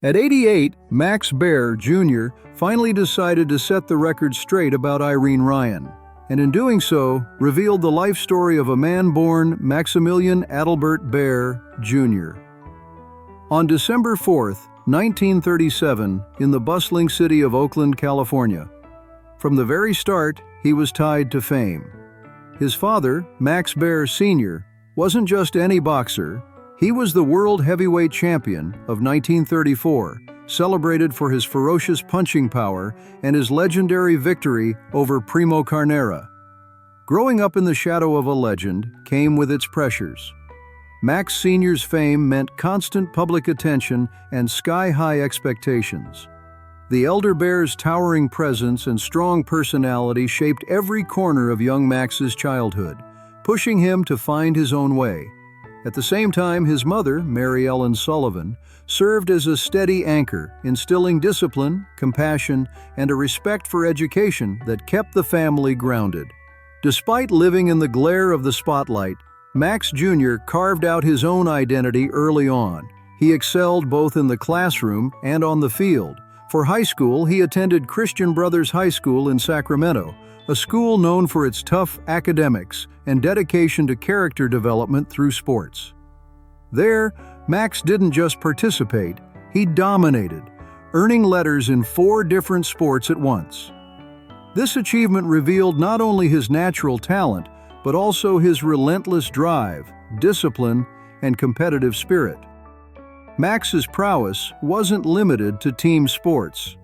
At 88, Max Baer Jr. finally decided to set the record straight about Irene Ryan, and in doing so, revealed the life story of a man born Maximilian Adalbert Baer Jr. On December 4, 1937, in the bustling city of Oakland, California. From the very start, he was tied to fame. His father, Max Baer Sr., wasn't just any boxer. He was the world heavyweight champion of 1934, celebrated for his ferocious punching power and his legendary victory over Primo Carnera. Growing up in the shadow of a legend came with its pressures. Max Sr.'s fame meant constant public attention and sky-high expectations. The elder Baer's towering presence and strong personality shaped every corner of young Max's childhood, pushing him to find his own way. At the same time, his mother, Mary Ellen Sullivan, served as a steady anchor, instilling discipline, compassion, and a respect for education that kept the family grounded. Despite living in the glare of the spotlight, Max Jr. carved out his own identity early on. He excelled both in the classroom and on the field. For high school, he attended Christian Brothers High School in Sacramento, a school known for its tough academics and dedication to character development through sports. There, Max didn't just participate, he dominated, earning letters in 4 different sports at once. This achievement revealed not only his natural talent, but also his relentless drive, discipline, and competitive spirit. Max's prowess wasn't limited to team sports.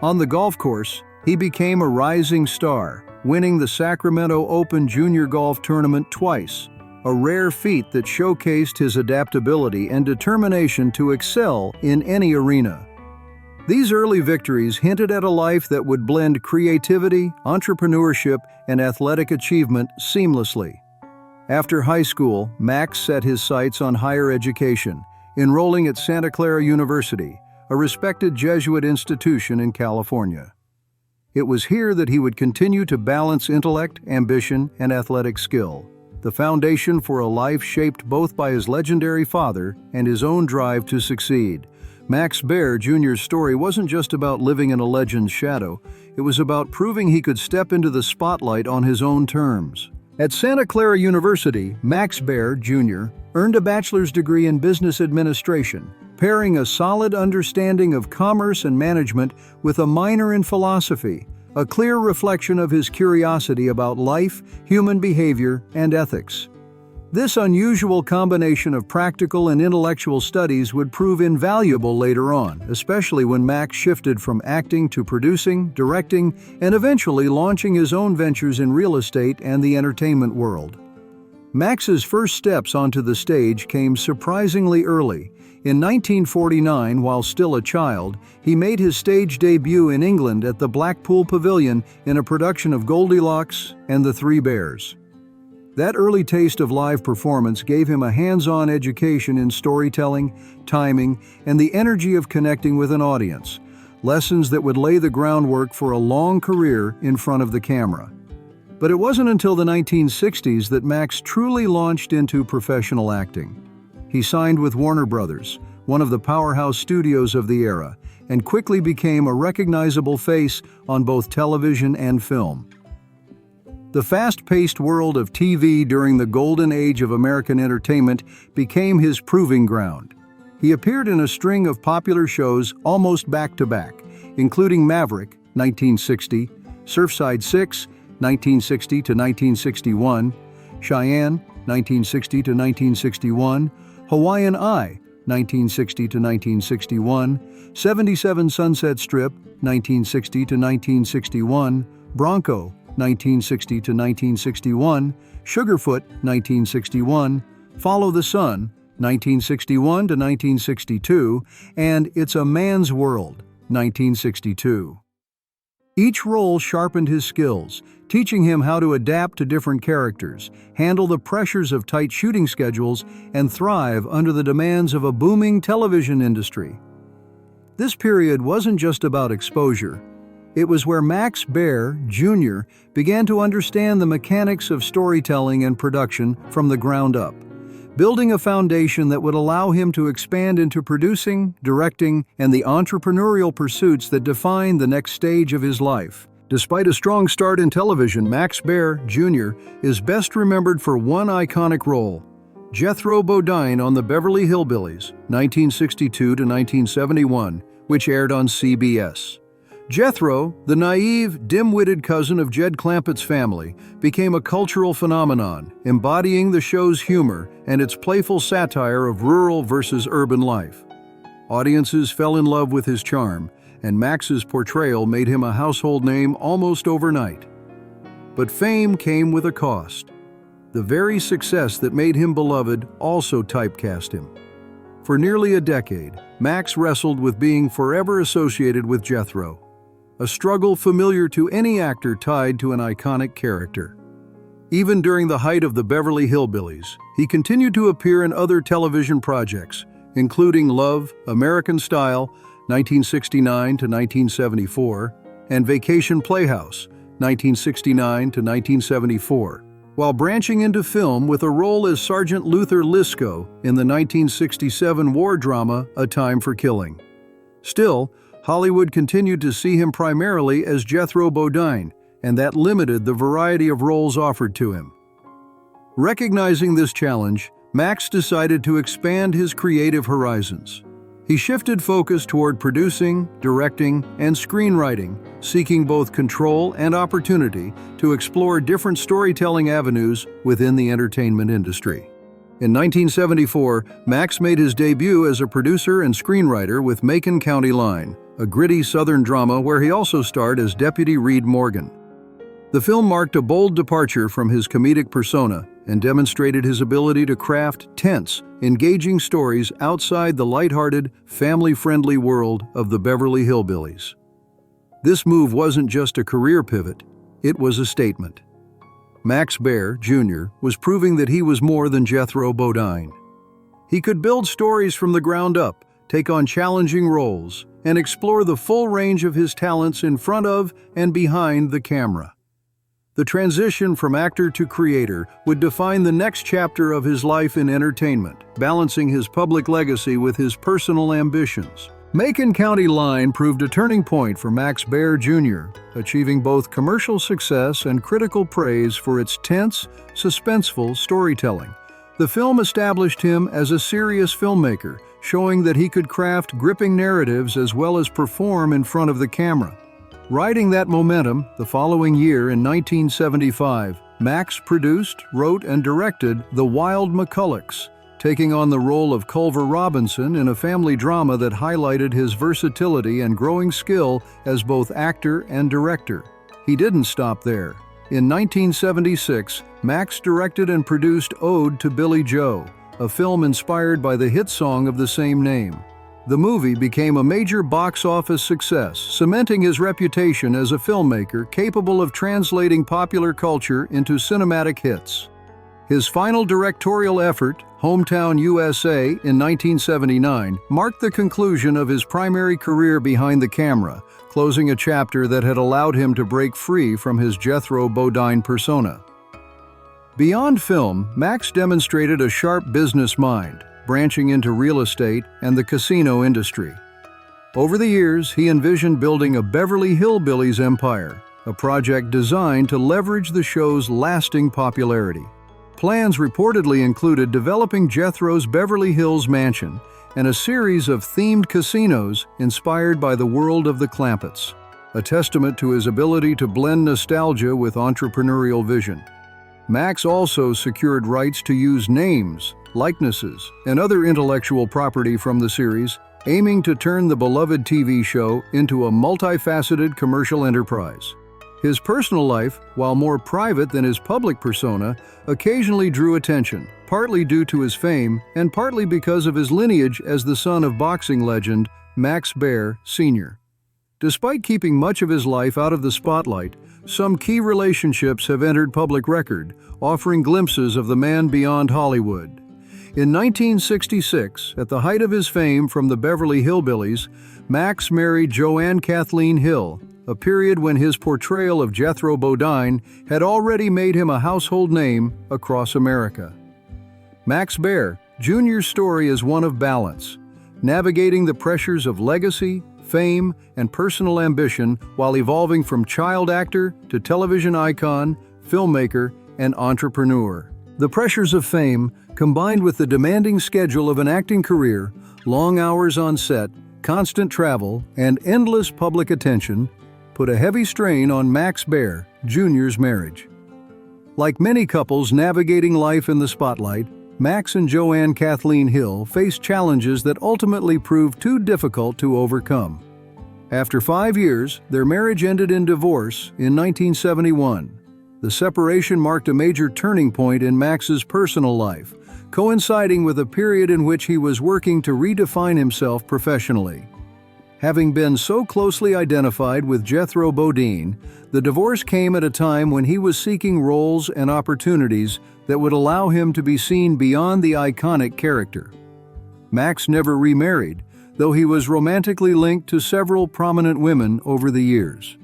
On the golf course, he became a rising star, winning the Sacramento Open Junior Golf Tournament twice, a rare feat that showcased his adaptability and determination to excel in any arena. These early victories hinted at a life that would blend creativity, entrepreneurship, and athletic achievement seamlessly. After high school, Max set his sights on higher education, enrolling at Santa Clara University, a respected Jesuit institution in California. It was here that he would continue to balance intellect, ambition, and athletic skill, the foundation for a life shaped both by his legendary father and his own drive to succeed. Max Baer Jr.'s story wasn't just about living in a legend's shadow, it was about proving he could step into the spotlight on his own terms. At Santa Clara University, Max Baer Jr. earned a bachelor's degree in business administration, pairing a solid understanding of commerce and management with a minor in philosophy, a clear reflection of his curiosity about life, human behavior, and ethics. This unusual combination of practical and intellectual studies would prove invaluable later on, especially when Max shifted from acting to producing, directing, and eventually launching his own ventures in real estate and the entertainment world. Max's first steps onto the stage came surprisingly early. In 1949, while still a child, he made his stage debut in England at the Blackpool Pavilion in a production of Goldilocks and the Three Bears. That early taste of live performance gave him a hands-on education in storytelling, timing, and the energy of connecting with an audience, lessons that would lay the groundwork for a long career in front of the camera. But it wasn't until the 1960s that Max truly launched into professional acting. He signed with Warner Brothers, one of the powerhouse studios of the era, and quickly became a recognizable face on both television and film. The fast-paced world of TV during the golden age of American entertainment became his proving ground. He appeared in a string of popular shows almost back-to-back, including Maverick, 1960, Surfside 6, 1960 to 1961, Cheyenne, 1960 to 1961, Hawaiian Eye, 1960 to 1961, 77 Sunset Strip, 1960 to 1961, Bronco, 1960 to 1961, Sugarfoot, 1961, Follow the Sun, 1961 to 1962, and It's a Man's World, 1962. Each role sharpened his skills, teaching him how to adapt to different characters, handle the pressures of tight shooting schedules, and thrive under the demands of a booming television industry. This period wasn't just about exposure. It was where Max Baer Jr. began to understand the mechanics of storytelling and production from the ground up. building a foundation that would allow him to expand into producing, directing, and the entrepreneurial pursuits that define the next stage of his life. Despite a strong start in television, Max Baer Jr. is best remembered for one iconic role, Jethro Bodine on the Beverly Hillbillies, 1962 to 1971, which aired on CBS. Jethro, the naive, dim-witted cousin of Jed Clampett's family, became a cultural phenomenon, embodying the show's humor and its playful satire of rural versus urban life. Audiences fell in love with his charm, and Max's portrayal made him a household name almost overnight. But fame came with a cost. The very success that made him beloved also typecast him. For nearly a decade, Max wrestled with being forever associated with Jethro, a struggle familiar to any actor tied to an iconic character. Even during the height of the Beverly Hillbillies, he continued to appear in other television projects, including Love, American Style, 1969 to 1974, and Vacation Playhouse, 1969 to 1974, while branching into film with a role as Sergeant Luther Lisco in the 1967 war drama A Time for Killing. Still, Hollywood continued to see him primarily as Jethro Bodine, and that limited the variety of roles offered to him. Recognizing this challenge, Max decided to expand his creative horizons. He shifted focus toward producing, directing, and screenwriting, seeking both control and opportunity to explore different storytelling avenues within the entertainment industry. In 1974, Max made his debut as a producer and screenwriter with Macon County Line, a gritty Southern drama where he also starred as Deputy Reed Morgan. The film marked a bold departure from his comedic persona and demonstrated his ability to craft tense, engaging stories outside the lighthearted, family-friendly world of the Beverly Hillbillies. This move wasn't just a career pivot, it was a statement. Max Baer Jr. was proving that he was more than Jethro Bodine. He could build stories from the ground up, take on challenging roles, and explore the full range of his talents in front of and behind the camera. The transition from actor to creator would define the next chapter of his life in entertainment, balancing his public legacy with his personal ambitions. Macon County Line proved a turning point for Max Baer Jr., achieving both commercial success and critical praise for its tense, suspenseful storytelling. The film established him as a serious filmmaker, showing that he could craft gripping narratives as well as perform in front of the camera. Riding that momentum, the following year in 1975, Max produced, wrote, and directed The Wild McCullochs, taking on the role of Culver Robinson in a family drama that highlighted his versatility and growing skill as both actor and director. He didn't stop there. In 1976, Max directed and produced Ode to Billy Joe, a film inspired by the hit song of the same name. The movie became a major box office success, cementing his reputation as a filmmaker capable of translating popular culture into cinematic hits. His final directorial effort, Hometown USA, in 1979, marked the conclusion of his primary career behind the camera, closing a chapter that had allowed him to break free from his Jethro Bodine persona. Beyond film, Max demonstrated a sharp business mind, branching into real estate and the casino industry. Over the years, he envisioned building a Beverly Hillbillies empire, a project designed to leverage the show's lasting popularity. Plans reportedly included developing Jethro's Beverly Hills mansion and a series of themed casinos inspired by the world of the Clampetts, a testament to his ability to blend nostalgia with entrepreneurial vision. Max also secured rights to use names, likenesses, and other intellectual property from the series, aiming to turn the beloved TV show into a multifaceted commercial enterprise. His personal life, while more private than his public persona, occasionally drew attention, partly due to his fame and partly because of his lineage as the son of boxing legend Max Baer Sr. Despite keeping much of his life out of the spotlight, some key relationships have entered public record, offering glimpses of the man beyond Hollywood. In 1966, at the height of his fame from the Beverly Hillbillies, Max married Joanne Kathleen Hill, a period when his portrayal of Jethro Bodine had already made him a household name across America. Max Baer Jr.'s story is one of balance, navigating the pressures of legacy, fame, and personal ambition while evolving from child actor to television icon, filmmaker, and entrepreneur. The pressures of fame, combined with the demanding schedule of an acting career, long hours on set, constant travel, and endless public attention, put a heavy strain on Max Baer Jr.'s marriage. Like many couples navigating life in the spotlight, Max and Joanne Kathleen Hill faced challenges that ultimately proved too difficult to overcome. After 5 years, their marriage ended in divorce in 1971. The separation marked a major turning point in Max's personal life, coinciding with a period in which he was working to redefine himself professionally. Having been so closely identified with Jethro Bodine, the divorce came at a time when he was seeking roles and opportunities that would allow him to be seen beyond the iconic character. Max never remarried, though he was romantically linked to several prominent women over the years.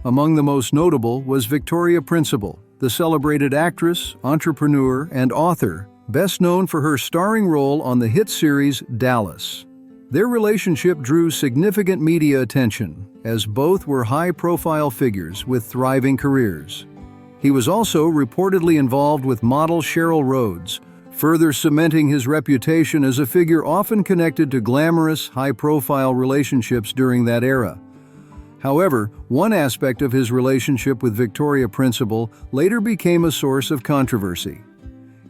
Among the most notable was Victoria Principal, the celebrated actress, entrepreneur, and author, best known for her starring role on the hit series Dallas. Their relationship drew significant media attention, as both were high-profile figures with thriving careers. He was also reportedly involved with model Cheryl Rhodes, further cementing his reputation as a figure often connected to glamorous, high-profile relationships during that era. However, one aspect of his relationship with Victoria Principal later became a source of controversy.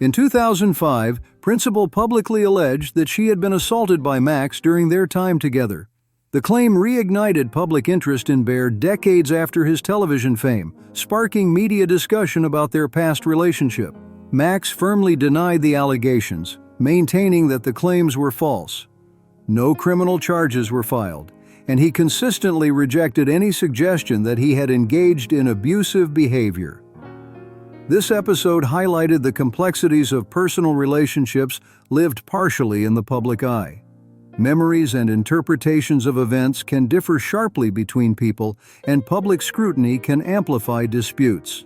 In 2005, Principal publicly alleged that she had been assaulted by Max during their time together. The claim reignited public interest in Baer decades after his television fame, sparking media discussion about their past relationship. Max firmly denied the allegations, maintaining that the claims were false. No criminal charges were filed, and he consistently rejected any suggestion that he had engaged in abusive behavior. This episode highlighted the complexities of personal relationships lived partially in the public eye. Memories and interpretations of events can differ sharply between people, and public scrutiny can amplify disputes.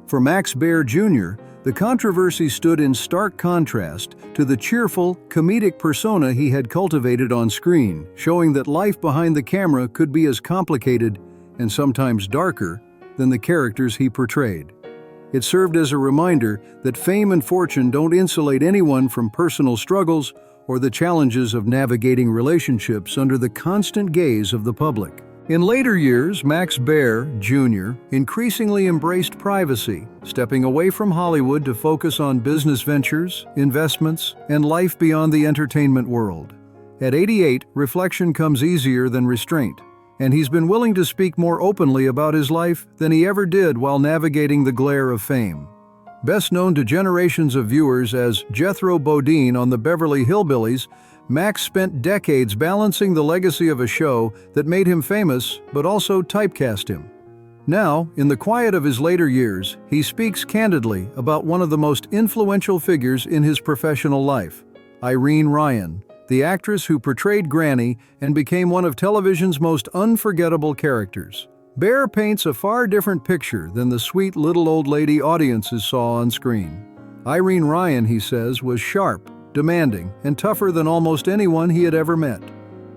For Max Baer Jr., the controversy stood in stark contrast to the cheerful, comedic persona he had cultivated on screen, showing that life behind the camera could be as complicated and sometimes darker than the characters he portrayed. It served as a reminder that fame and fortune don't insulate anyone from personal struggles or the challenges of navigating relationships under the constant gaze of the public. In later years, Max Baer Jr. increasingly embraced privacy, stepping away from Hollywood to focus on business ventures, investments, and life beyond the entertainment world. At 88, reflection comes easier than restraint, and he's been willing to speak more openly about his life than he ever did while navigating the glare of fame. Best known to generations of viewers as Jethro Bodine on the Beverly Hillbillies, Max spent decades balancing the legacy of a show that made him famous but also typecast him. Now, in the quiet of his later years, he speaks candidly about one of the most influential figures in his professional life, Irene Ryan, the actress who portrayed Granny and became one of television's most unforgettable characters. Baer paints a far different picture than the sweet little old lady audiences saw on screen. Irene Ryan, he says, was sharp, demanding, and tougher than almost anyone he had ever met.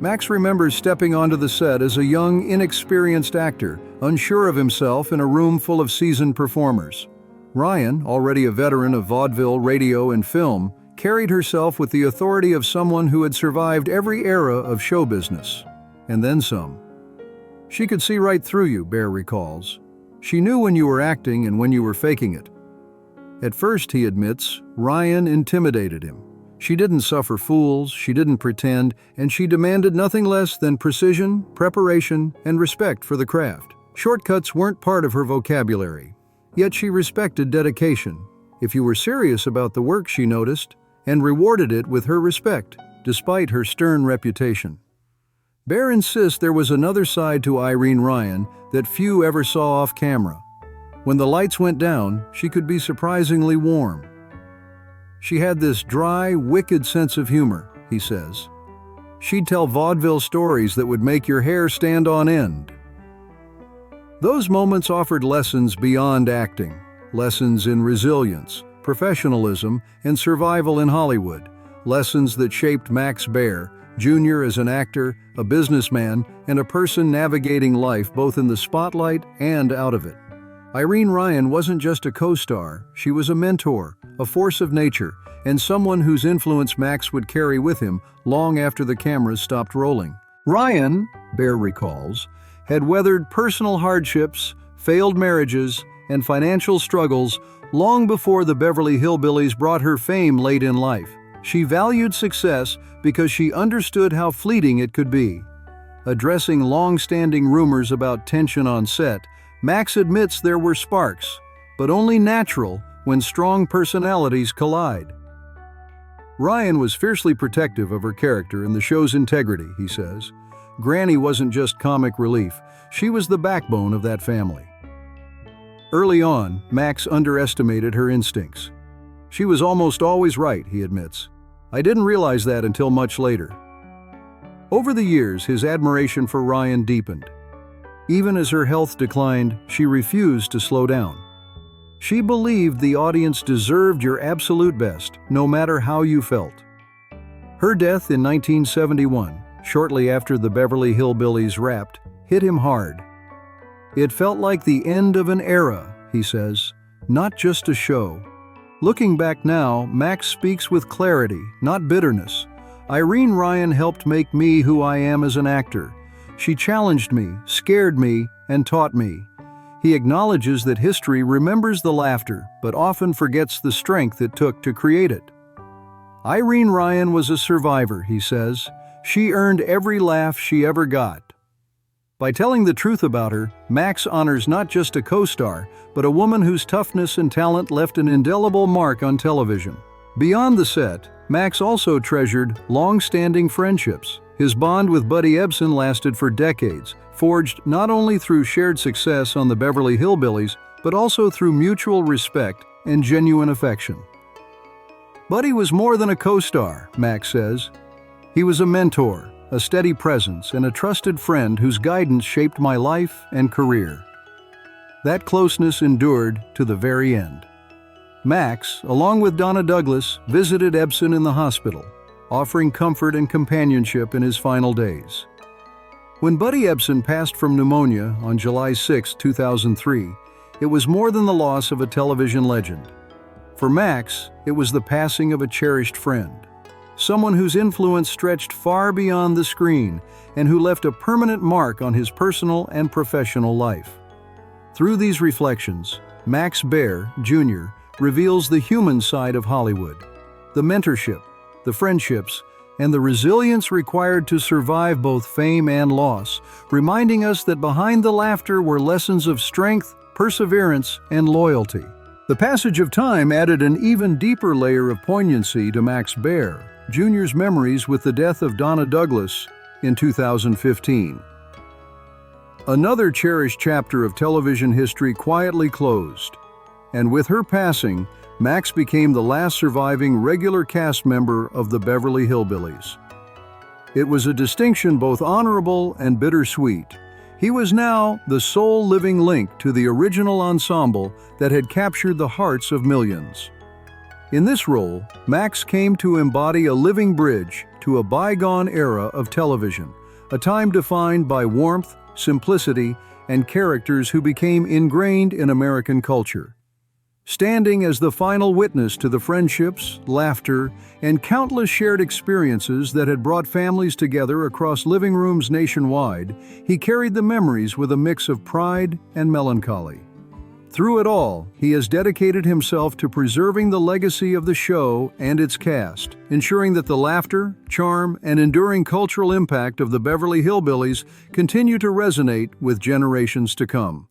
Max remembers stepping onto the set as a young, inexperienced actor, unsure of himself in a room full of seasoned performers. Ryan, already a veteran of vaudeville, radio, and film, carried herself with the authority of someone who had survived every era of show business, and then some. She could see right through you, Baer recalls. She knew when you were acting and when you were faking it. At first, he admits, Ryan intimidated him. She didn't suffer fools, she didn't pretend, and she demanded nothing less than precision, preparation, and respect for the craft. Shortcuts weren't part of her vocabulary, yet she respected dedication. If you were serious about the work, she noticed, and rewarded it with her respect, despite her stern reputation. Baer insists there was another side to Irene Ryan that few ever saw off camera. When the lights went down, she could be surprisingly warm. She had this dry, wicked sense of humor, he says. She'd tell vaudeville stories that would make your hair stand on end. Those moments offered lessons beyond acting, lessons in resilience, professionalism, and survival in Hollywood, lessons that shaped Max Baer Jr. as an actor, a businessman, and a person navigating life both in the spotlight and out of it. Irene Ryan wasn't just a co-star, she was a mentor, a force of nature, and someone whose influence Max would carry with him long after the cameras stopped rolling. Ryan, Baer recalls, had weathered personal hardships, failed marriages, and financial struggles long before the Beverly Hillbillies brought her fame late in life. She valued success because she understood how fleeting it could be. Addressing long-standing rumors about tension on set, Max admits there were sparks, but only natural when strong personalities collide. Ryan was fiercely protective of her character and the show's integrity, he says. Granny wasn't just comic relief, she was the backbone of that family. Early on, Max underestimated her instincts. She was almost always right, he admits. I didn't realize that until much later. Over the years, his admiration for Ryan deepened. Even as her health declined, she refused to slow down. She believed the audience deserved your absolute best, no matter how you felt. Her death in 1971, shortly after the Beverly Hillbillies wrapped, hit him hard. It felt like the end of an era, he says, not just a show. Looking back now, Max speaks with clarity, not bitterness. Irene Ryan helped make me who I am as an actor. She challenged me, scared me, and taught me. He acknowledges that history remembers the laughter, but often forgets the strength it took to create it. Irene Ryan was a survivor, he says. She earned every laugh she ever got. By telling the truth about her, Max honors not just a co-star, but a woman whose toughness and talent left an indelible mark on television. Beyond the set, Max also treasured long-standing friendships. His bond with Buddy Ebsen lasted for decades, forged not only through shared success on the Beverly Hillbillies, but also through mutual respect and genuine affection. Buddy was more than a co-star, Max says. He was a mentor, a steady presence, and a trusted friend whose guidance shaped my life and career. That closeness endured to the very end. Max, along with Donna Douglas, visited Ebsen in the hospital, offering comfort and companionship in his final days. When Buddy Ebsen passed from pneumonia on July 6, 2003, it was more than the loss of a television legend. For Max, it was the passing of a cherished friend. Someone whose influence stretched far beyond the screen and who left a permanent mark on his personal and professional life. Through these reflections, Max Baer Jr. reveals the human side of Hollywood, the mentorship, the friendships, and the resilience required to survive both fame and loss, reminding us that behind the laughter were lessons of strength, perseverance, and loyalty. The passage of time added an even deeper layer of poignancy to Max Baer Jr.'s memories with the death of Donna Douglas in 2015. Another cherished chapter of television history quietly closed, and with her passing, Max became the last surviving regular cast member of the Beverly Hillbillies. It was a distinction both honorable and bittersweet. He was now the sole living link to the original ensemble that had captured the hearts of millions. In this role, Max came to embody a living bridge to a bygone era of television, a time defined by warmth, simplicity, and characters who became ingrained in American culture. Standing as the final witness to the friendships, laughter, and countless shared experiences that had brought families together across living rooms nationwide, he carried the memories with a mix of pride and melancholy. Through it all, he has dedicated himself to preserving the legacy of the show and its cast, ensuring that the laughter, charm, and enduring cultural impact of the Beverly Hillbillies continue to resonate with generations to come.